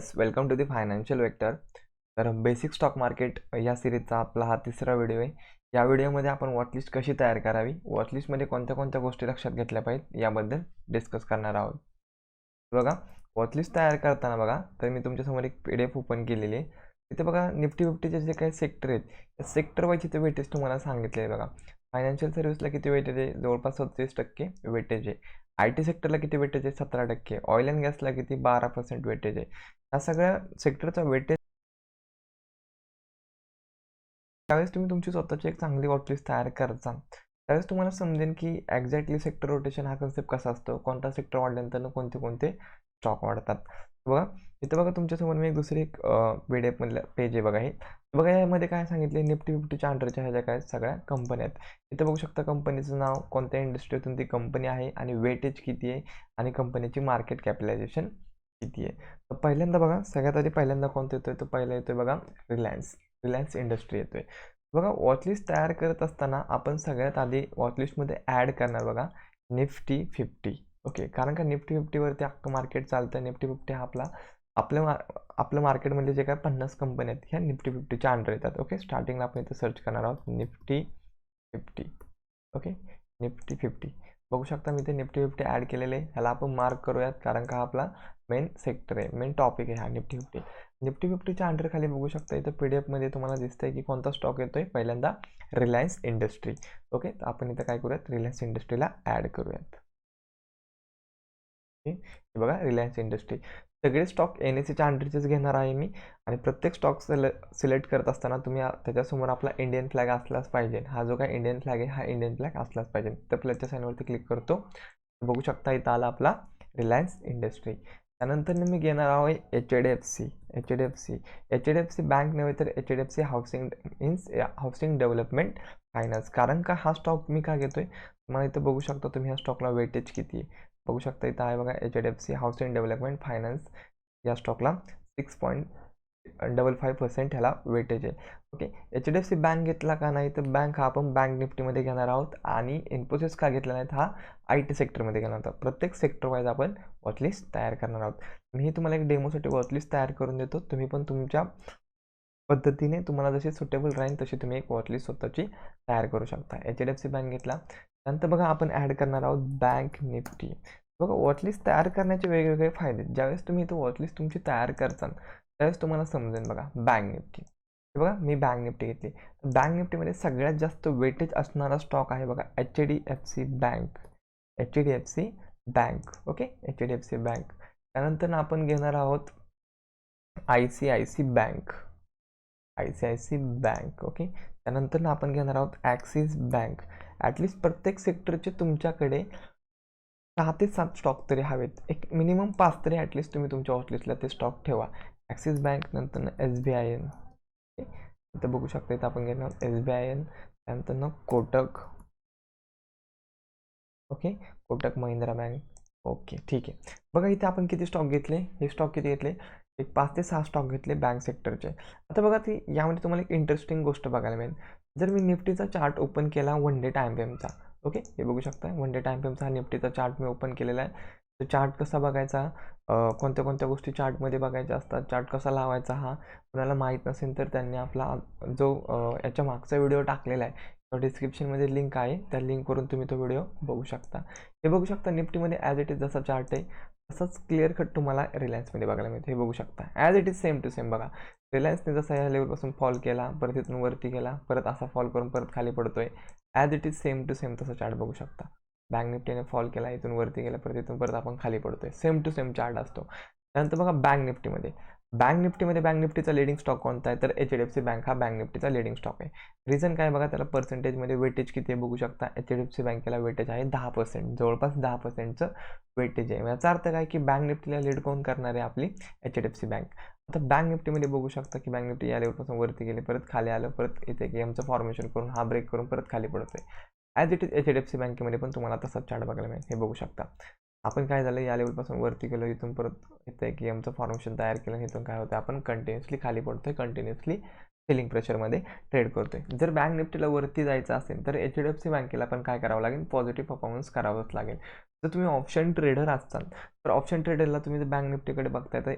Yes, welcome to the financial vector. तर basic stock market या सिरीजचा आपला हा तिसरा व्हिडिओ आहे. या व्हिडिओमध्ये आपण वॉचलिस्ट कशी तयार करावी, वॉचलिस्टमध्ये कोणत्या कोणत्या गोष्टी लक्षात घेतल्या पाहिजेत याबद्दल डिस्कस करणार आहोत. बघा, वॉचलिस्ट तयार करताना बघा, तर मी तुमच्यासमोर एक PDF ओपन केलेली आहे. तिथे बघा निफ्टी फिफ्टीचे जे काही सेक्टर आहेत त्या सेक्टर वाईज इथे वेटेज तुम्हाला सांगितले आहे. बघा, फायनान्शियल सर्व्हिसला किती वेटेज आहे, जवळपास 37% वेटेज आहे. IT सेक्टरला किती वेटेज आहे, 17%. ऑइल अँड गॅसला किती, 12% वेटेज आहे. या सगळ्या सेक्टरचा वेटेज त्यावेळेस तुम्ही तुमची स्वतःची एक चांगली वॉचलिस्ट तयार करता, त्यावेळेस तुम्हाला समजेल की एक्झॅक्टली सेक्टर रोटेशन हा कन्सेप्ट कसा असतो, कोणता सेक्टर वाढल्यानंतर कोणते कोणते स्टॉक वाढतात. बघा इथं बघा तुमच्यासमोर मी एक दुसरी एक PDF मधलं पेज आहे. बघा हे बघा, यामध्ये काय सांगितले, निफ्टी फिफ्टीच्या अंडरच्या ह्या ज्या काय सगळ्या कंपन्या आहेत. इथं बघू शकता कंपनीचं नाव, कोणत्या इंडस्ट्रीतून ती कंपनी आहे आणि वेटेज किती आहे आणि कंपनीची मार्केट कॅपिटलायझेशन किती आहे. तर पहिल्यांदा बघा, सगळ्यात आधी पहिल्यांदा कोणतं येतोय, तो पहिला येतोय बघा रिलायन्स इंडस्ट्री येतोय. बघा, वॉचलिस्ट तयार करत असताना आपण सगळ्यात आधी वॉचलिस्टमध्ये ॲड करणार बघा निफ्टी 50. ओके, कारण का निफ्टी 50वरती अख्खं मार्केट चालतं. निफ्टी 50 हा आपलं मार्केटमध्ये जे काय 50 कंपन्या आहेत ह्या निफ्टी 50च्या अंडर येतात. ओके, स्टार्टिंगला आपण इथं सर्च करणार आहोत निफ्टी 50. ओके, निफ्टी 50 बघू शकता मी ते निफ्टी 50 ॲड केलेले आहे. ह्याला आपण मार्क करूयात, कारण का आपला मेन सेक्टर आहे, मेन टॉपिक आहे हा निफ्टी 50. निफ्टी 50च्या अंडर खाली बघू शकता इथं PDF मध्ये तुम्हाला दिसतंय की कोणता स्टॉक येतोय, पहिल्यांदा रिलायन्स इंडस्ट्री. ओके, तर आपण इथं काय करूयात, रिलायन्स इंडस्ट्रीला ॲड करूयात. हे बघा, रिलायन्स इंडस्ट्री. सगळे स्टॉक NSEच्या अंडरचेच घेणार आहे मी. आणि प्रत्येक स्टॉक सिलेक्ट करत असताना तुम्ही त्याच्यासमोर आपला इंडियन फ्लॅग असलाच पाहिजे. हा जो काय इंडियन फ्लॅग आहे हा इंडियन फ्लॅग असलाच पाहिजे. तर प्लसच्या साईनवरती क्लिक करतो. बघू शकता इथं आला आपला रिलायन्स इंडस्ट्री. त्यानंतर मी घेणार आहोत HDFC बँक नव्हे तर HDFC हाऊसिंग डेव्हलपमेंट फायनान्स. कारण का हा स्टॉक मी का घेतोय, तुम्हाला इथं बघू शकता तुम्ही ह्या स्टॉकला वेटेज किती आहे. बघू शकता इथं आहे बघा, HDFC हाऊसिंग डेव्हलपमेंट फायनान्स या स्टॉकला 6.55% ह्याला वेटेज आहे. ओके, HDFC बँक घेतला का नाही, तर बँक हा आपण बँक निफ्टीमध्ये घेणार आहोत. आणि इन्फोसिस का घेतला नाहीत, हा IT सेक्टरमध्ये घेणार आहोत. प्रत्येक सेक्टर वाईज आपण वॉचलिस्ट तयार करणार आहोत. मी तुम्हाला एक डेमोसाठी वॉचलिस्ट तयार करून देतो. तुम्ही पण तुमच्या पद्धतीने तुम्हाला जशी सुटेबल राहील तशी तुम्ही एक वॉचलिस्ट स्वतःची तयार करू शकता. HDFC बँक घेतला. नंतर बघा आपण ॲड करणार आहोत बँक निफ्टी. बघा, वॉचलिस्ट तयार करण्याचे वेगवेगळे फायदे. ज्यावेळेस तुम्ही इथं वॉचलिस्ट तुमची तयार करताल त्यावेळेस तुम्हाला समजेल. बघा, बँक निफ्टी, बघा मी बँक निफ्टी घेतली. बँक निफ्टीमध्ये सगळ्यात जास्त वेटेज असणारा स्टॉक आहे बघा HDFC bank. Okay, HDFC bank. त्यानंतर आपण घेणार आहोत ICICI बँक. ओके, त्यानंतर आपण घेणार आहोत ॲक्सिस बँक. ॲटलिस्ट प्रत्येक सेक्टरचे तुमच्याकडे 6 ते 7 स्टॉक तरी हवेत. एक मिनिमम 5 तरी ॲटलिस्ट तुम्ही तुमच्या वॉचलिस्टला ते स्टॉक ठेवा. ॲक्सिस बँक, नंतर SBIN. इथं बघू शकता, इथं आपण घेणार आहोत SBIN. त्यानंतर Kotak. Okay, Kotak Mahindra bank. Okay, ठीक आहे. बघा इथे आपण किती स्टॉक घेतले, हे स्टॉक किती घेतले, एक 5 ते 6 स्टॉक घेतले बँक सेक्टरचे. आता बघा, ती यामध्ये तुम्हाला एक इंटरेस्टिंग गोष्ट बघायला मिळेल. जर मी निफ्टीचा चार्ट ओपन केला 1 डे टाइम फ्रेमचा. ओके, हे बघू शकता 1 डे टाइम फ्रेमचा हा निफ्टीचा चार्ट मी ओपन केलेला आहे. तर चार्ट कसा बघायचा, कोणत्या कोणत्या गोष्टी चार्टमध्ये बघायच्या असतात, चार्ट कसा लावायचा, हा कोणाला माहीत नसेल तर त्यांनी आपला जो याच्या मागचा व्हिडिओ टाकलेला आहे, डिस्क्रिप्शनमध्ये लिंक आहे, त्या लिंकवरून तुम्ही तो व्हिडिओ बघू शकता. हे बघू शकता निफ्टीमध्ये ॲज इट इज जसा चार्ट आहे तसंच क्लिअर कट तुम्हाला रिलायन्समध्ये बघायला मिळते. हे बघू शकता as it is same to same. बघा, रिलायन्सने जसा या लेवलपासून फॉल केला, परत इथून वरती गेला, परत असा फॉल करून परत खाली पडतोय. As it is same to same तसा चार्ट बघू शकता. बँक निफ्टीने फॉल केला, इथून वरती गेला, परत इथून परत आपण खाली पडतोय. सेम टू सेम चार्ट असतो. त्यानंतर बघा बँक निफ्टीचा लिडिंग स्टॉक कोणता आहे, तर HDFC बँक हा बँक निफ्टीचा लिडिंग स्टॉक आहे. रिझन काय बघा, त्याला पर्सेंटेजमध्ये वेटेज किती आहे बघू शकता. HDFC बँकेला वेटेज आहे 10%, जवळपास 10%चं वेटेज आहे. याचा अर्थ काय की बँक निफ्टीला लीड कोण करणार आहे, आपली HDFC बँक. आता बँक निफ्टीमध्ये बघू शकता की बँक निफ्टी या लेवलपासून वरती गेले, परत खाली आलं, परत इथे गेमचं फॉर्मेशन करून हा ब्रेक करून परत खाली पडतोय. ॲज इट इज HDFC बँकेमध्ये पण तुम्हाला तसाच चार्ट बघायला मिळेल. हे बघू शकता. आपण काय झालं, या लेवलपासून वरती गेलो, इथून परत इथे गेमचं फॉर्मेशन तयार केलं, इथून काय होतं, आपण कंटिन्युअसली खाली पडतोय, कंटिन्युअसली सेलिंग प्रेशरमध्ये ट्रेड करतोय. जर बँक निफ्टीला वरती जायचं असेल तर HDFC बँकेला पण काय करावं लागेल, पॉझिटिव्ह परफॉर्मन्स करावंच लागेल. जर तुम्ही ऑप्शन ट्रेडर असाल तर ऑप्शन ट्रेडरला तुम्ही जर बँक निफ्टीकडे बघताय तर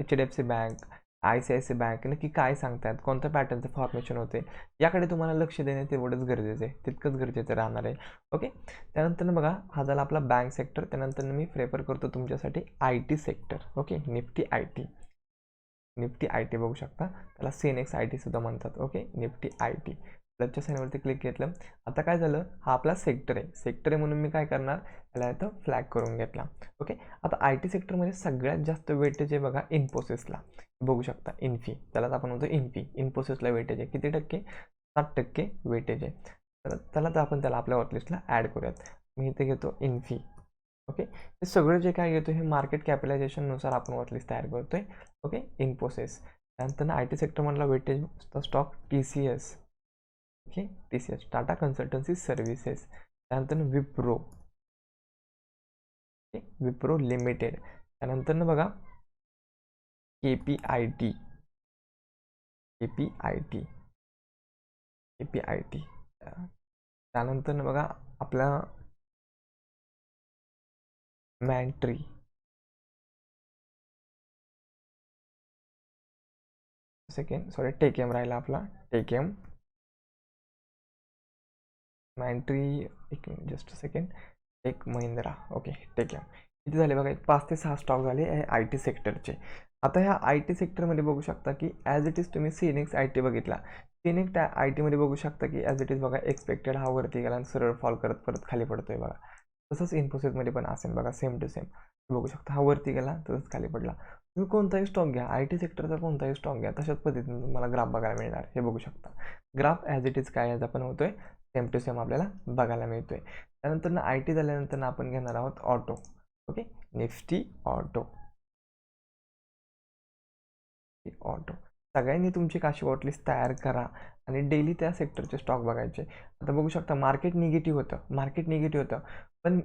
HDFC बँक, ICICI बँक नक्की काय सांगतात, कोणत्या पॅटर्नचं फॉर्मेशन होते, याकडे तुम्हाला लक्ष देणे तेवढंच गरजेचं आहे, तितकंच गरजेचं राहणार आहे. ओके. त्यानंतर बघा हा झाला आपला बँक सेक्टर. त्यानंतर मी प्रेफर करतो तुमच्यासाठी IT sector. Okay, Nifty I T बघू शकता, त्याला सेनेक्स IT सुद्धा म्हणतात. ओके, निफ्टी IT प्लसच्या साईनवरती क्लिक घेतलं. आता काय झालं, हा आपला सेक्टर आहे म्हणून मी काय करणार, याला इथं फ्लॅग करून घेतला. ओके. आता IT सेक्टरमध्ये सगळ्यात जास्त वेटेज आहे बघा इन्फोसिसला. बघू शकता इन्फी, त्यालाच आपण म्हणतो इन्फोसिसला वेटेज आहे किती टक्के, 7% वेटेज आहे. तर त्याला आपण आपल्या वॉटलिस्टला ॲड करूयात. मी इथे घेतो इन्फी. ओके. हे सगळं जे काय घेतो हे मार्केट कॅपिटलायझेशननुसार आपण वॉटलिस्ट तयार करतोय. ओके, इन्फोसिस. त्यानंतर IT सेक्टरमधला weightage stock TCS. Okay, TCS Tata consultancy services. त्यानंतर विप्रो. Okay, Wipro limited. त्यानंतर बघा KPIT. त्यानंतर बघा आपला मॅन्ट्री. टेकेम राहिला आपला, टेकेम मॅन्ट्री. एक minute, just second. Tech Mahindra. Okay, TechM. किती झाले बघा, 5 ते 6 स्टॉक झाले IT सेक्टरचे. आता ह्या IT सेक्टरमध्ये बघू शकता की ॲज इट इज तुम्ही सिनेक्स IT बघितला, सिनेक्स IT मध्ये बघू शकता की ॲज इट इज बघा एक्सपेक्टेड हा वरती गेला आणि सरळ फॉल करत परत खाली पडतोय बघा. तसंच इन्फोसिसमध्ये पण असेल बघा, सेम टू सेम बघू शकता, हा वरती गेला तसंच खाली पडला. तुम्ही कोणताही स्टॉक घ्या, IT सेक्टरचा कोणताही स्टॉक घ्या, तशाच पद्धतीने तुम्हाला ग्राफ बघायला मिळणार. हे बघू शकता ग्राफ ॲज इट इज काय ॲज आपण होतोय सेम टू सेम आपल्याला बघायला मिळतोय. त्यानंतर IT झाल्यानंतर आपण घेणार आहोत ऑटो. Okay, Nifty auto. सगळ्यांनी तुमची काशी वॉटलिस्ट तयार करा आणि डेली त्या सेक्टरचे स्टॉक बघायचे. आता बघू शकता मार्केट निगेटिव्ह होतं, पण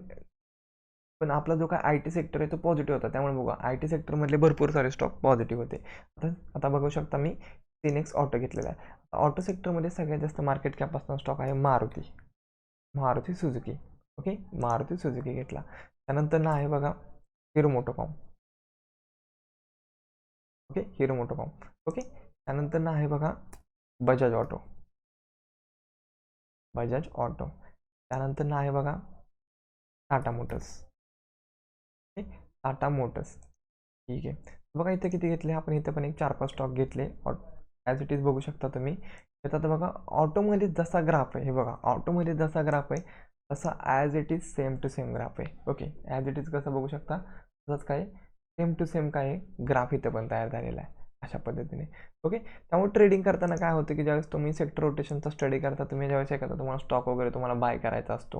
पण आपला जो काय IT सेक्टर आहे तो पॉझिटिव्ह होता. त्यामुळे बघा IT सेक्टरमधले भरपूर सारे स्टॉक पॉझिटिव्ह होते. आता बघू शकता मी सिनेक्स ऑटो घेतलेला आहे. ऑटो सेक्टरमध्ये सगळ्यात जास्त मार्केट कॅप असणारा स्टॉक आहे Maruti Suzuki. Okay, Maruti Suzuki घेतला. त्यानंतर आहे बघा Hero MotoCorp. Okay, Hero MotoCorp. Okay. त्यानंतर आहे बघा बजाज ऑटो. त्यानंतर आहे बघा Tata motors. Okay, Tata motors. ठीक आहे. बघा इथे किती घेतले आपण, इथे पण एक 4-5 स्टॉक घेतले ॲज इट इज बघू शकता तुम्ही. आता बघा ऑटोमध्ये जसा ग्राफ आहे, हे बघा ऑटोमध्ये जसा ग्राफ आहे तसा as it is same to same graph आहे. ओके, ॲज इट इज कसं बघू शकता तसंच काय सेम टू सेम काय ग्राफ इथं पण तयार झालेला आहे अशा पद्धतीने. ओके. त्यामुळे ट्रेडिंग करताना काय होतं की ज्यावेळेस तुम्ही सेक्टर रोटेशनचा स्टडी करता, तुम्ही ज्यावेळेस एखादा तुम्हाला स्टॉक वगैरे तुम्हाला बाय करायचा असतो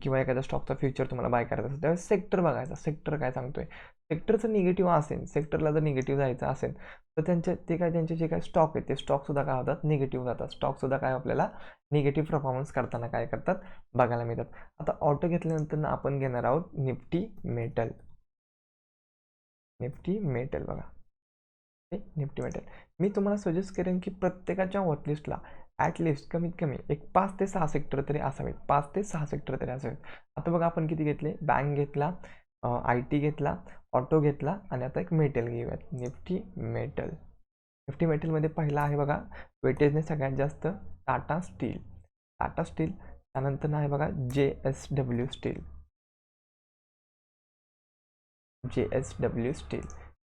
किंवा एखाद्या स्टॉकचा फ्युचर तुम्हाला बाय करायचा असतो, त्यावेळेस सेक्टर बघायचा. सेक्टर काय सांगतोय, सेक्टरचं निगेटिव्ह असेल, सेक्टरला जर निगेटिव्ह जायचं असेल तर त्यांचे जे काही स्टॉक आहेत ते स्टॉकसुद्धा काय होतात, निगेटिव्ह जातात. स्टॉकसुद्धा काय आपल्याला निगेटिव्ह परफॉर्मन्स करताना काय करतात बघायला मिळतात. आता ऑटो घेतल्यानंतर आपण घेणार आहोत निफ्टी मेटल. बघा, निफ्टी मेटल. मी तुम्हाला सजेस्ट करेन की प्रत्येकाच्या वॉचलिस्टला ॲटलिस्ट कमीत कमी एक 5 ते 6 सेक्टर तरी असावेत. आता बघा आपण किती घेतले, बँक घेतला, IT घेतला, ऑटो घेतला आणि आता एक मेटल घेऊयात, निफ्टी मेटलमध्ये पहिला आहे बघा वेटेजने सगळ्यात जास्त टाटा स्टील. त्यानंतर आहे बघा JSW स्टील.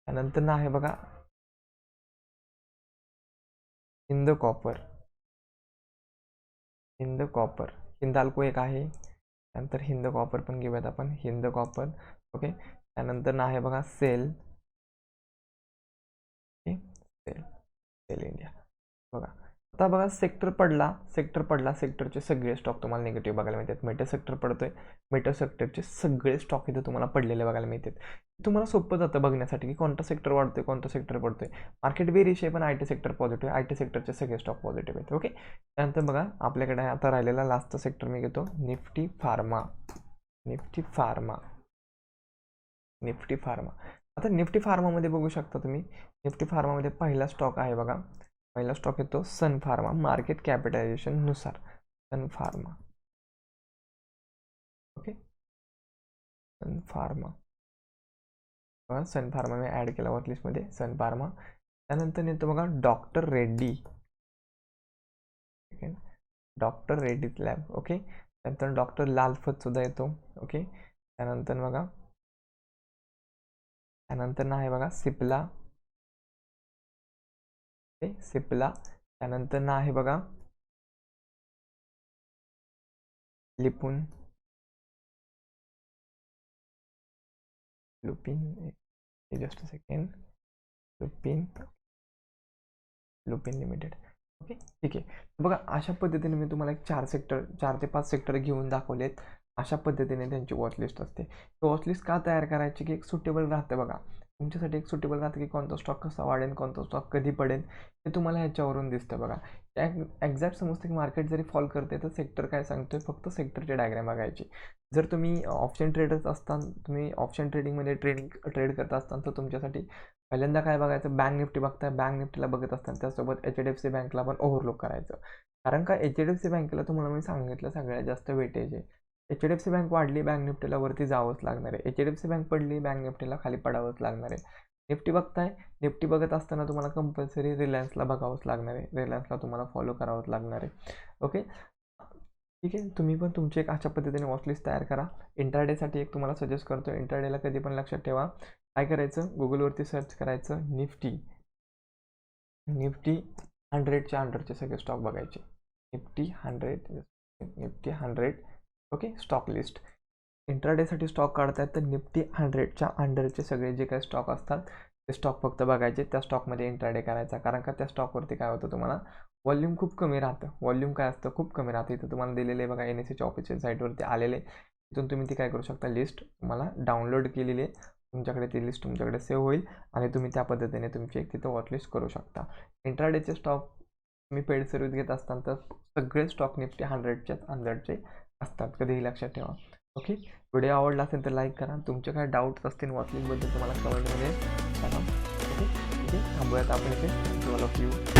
त्यानंतर आहे बघा हिंद कॉपर. हिंदाल्को एक आहे. त्यानंतर हिंद कॉपर पण घेऊयात आपण, हिंद कॉपर. ओके. त्यानंतर आहे बघा सेल इंडिया. बघा आता बघा सेक्टर पडला, सेक्टरचे सगळे स्टॉक तुम्हाला निगेटिव्ह बघायला मिळतात. मेटल सेक्टरचे सगळे स्टॉक इथे तुम्हाला पडलेले बघायला मिळतात. तुम्हाला सोपं जातं बघण्यासाठी की कोणता सेक्टर वाढतोय, कोणता सेक्टर पडतोय. मार्केट बेरिश आहे पण IT सेक्टर पॉझिटिव्ह आहे, IT सेक्टरचे सगळे स्टॉक पॉझिटिव्ह आहेत. ओके. त्यानंतर बघा आपल्याकडे आता राहिलेला लास्टचा सेक्टर मी घेतो निफ्टी फार्मा. आता निफ्टी फार्मामध्ये बघू शकता तुम्ही, निफ्टी फार्मामध्ये पहिला स्टॉक आहे बघा, पहिला स्टॉक येतो सन फार्मा. मार्केट कॅपिटलायझेशन नुसार सन फार्मा. ओके, सन फार्मा बघा सन फार्मा मी ॲड केला वॉचलिस्टमध्ये, सन फार्मा. त्यानंतर येतो बघा doctor Reddy, doctor Reddy's lab. Okay. त्यानंतर डॉक्टर लालफत सुद्धा येतो. ओके. त्यानंतर बघा, त्यानंतर आहे बघा सिप्ला, सिप्ला. त्यानंतर आहे बघा Lupin, Lupin, just second, Lupin, Lupin limited. Okay. ठीक आहे. बघा अशा पद्धतीने मी तुम्हाला एक 4 ते 5 सेक्टर घेऊन दाखवलेत. अशा पद्धतीने त्यांची वॉचलिस्ट असते. वॉचलिस्ट का तयार करायची की एक सुटेबल राहते बघा, तुमच्यासाठी एक सुटेबल राहते की कोणता स्टॉक कसा वाढेल, कोणता स्टॉक कधी पडेल, हे तुम्हाला ह्याच्यावरून दिसतं बघा. एक्झॅक्ट समजतं की मार्केट जरी फॉल करते तर सेक्टर काय सांगतोय, फक्त सेक्टरचे डायग्राम बघायची. जर तुम्ही ऑप्शन ट्रेडर्स असताना, तुम्ही ऑप्शन ट्रेडिंगमध्ये ट्रेड करत असताना, तर तुमच्यासाठी पहिल्यांदा काय बघायचं, बँक निफ्टी बघताय, बँक निफ्टीला बघत असताना त्यासोबत HDFC बँकला पण ओव्हरलुक करायचं. कारण का HDFC बँकेला तुम्हाला मी सांगितलं सगळ्यात जास्त वेटेज आहे. HDFC बँक वाढली, बँक निफ्टीला वरती जावंच लागणार आहे. HDFC बँक पडली, बँक निफ्टीला खाली पडावंच लागणार आहे. निफ्टी बघताय, निफ्टी बघत असताना तुम्हाला कंपल्सरी रिलायन्सला बघावंच लागणार आहे, रिलायन्सला तुम्हाला फॉलो करावंच लागणार आहे. ओके. ठीक आहे. तुम्ही पण तुमची एक अशा पद्धतीने वॉचलिस्ट तयार करा. इंट्राडेसाठी एक तुम्हाला सजेस्ट करतो, इंट्राडेला कधी पण लक्षात ठेवा, काय करायचं, गुगलवरती सर्च करायचं निफ्टी 100च्या अंडरचे सगळे स्टॉक बघायचे. निफ्टी 100. ओके. Stock list. इंट्राडेसाठी स्टॉक काढतायत तर निफ्टी 100च्या अंडरचे सगळे जे काही स्टॉक असतात ते स्टॉक फक्त बघायचे, त्या स्टॉकमध्ये इंट्राडे करायचा. कारण का त्या स्टॉकवरती काय होतं, तुम्हाला वॉल्यूम खूप कमी राहतं. वॉल्यूम काय असतं, खूप कमी राहतं. इथं तुम्हाला दिलेले बघा, NSEच्या ऑफिशियल साईटवरती आलेले, तिथून तुम्ही ती काय करू शकता, लिस्ट तुम्हाला डाउनलोड केलेली आहे, तुमच्याकडे ती लिस्ट तुमच्याकडे सेव्ह होईल आणि तुम्ही त्या पद्धतीने तुमची एक तिथं वॉचलिस्ट करू शकता. इंट्राडेचे स्टॉक तुम्ही पेड सर्व्हिस घेत असताना तर सगळे स्टॉक निफ्टी 100च्या अंडरचे असतात, कधीही लक्षात ठेवा. ओके. व्हिडिओ आवडला असेल तर लाईक करा. तुमचे काय डाऊट्स असतील वॉचलिस्टबद्दल तुम्हाला कमेंटमध्ये सांगा. ओके. ठीक आहे. थांबूयात आपण इथे. All of you.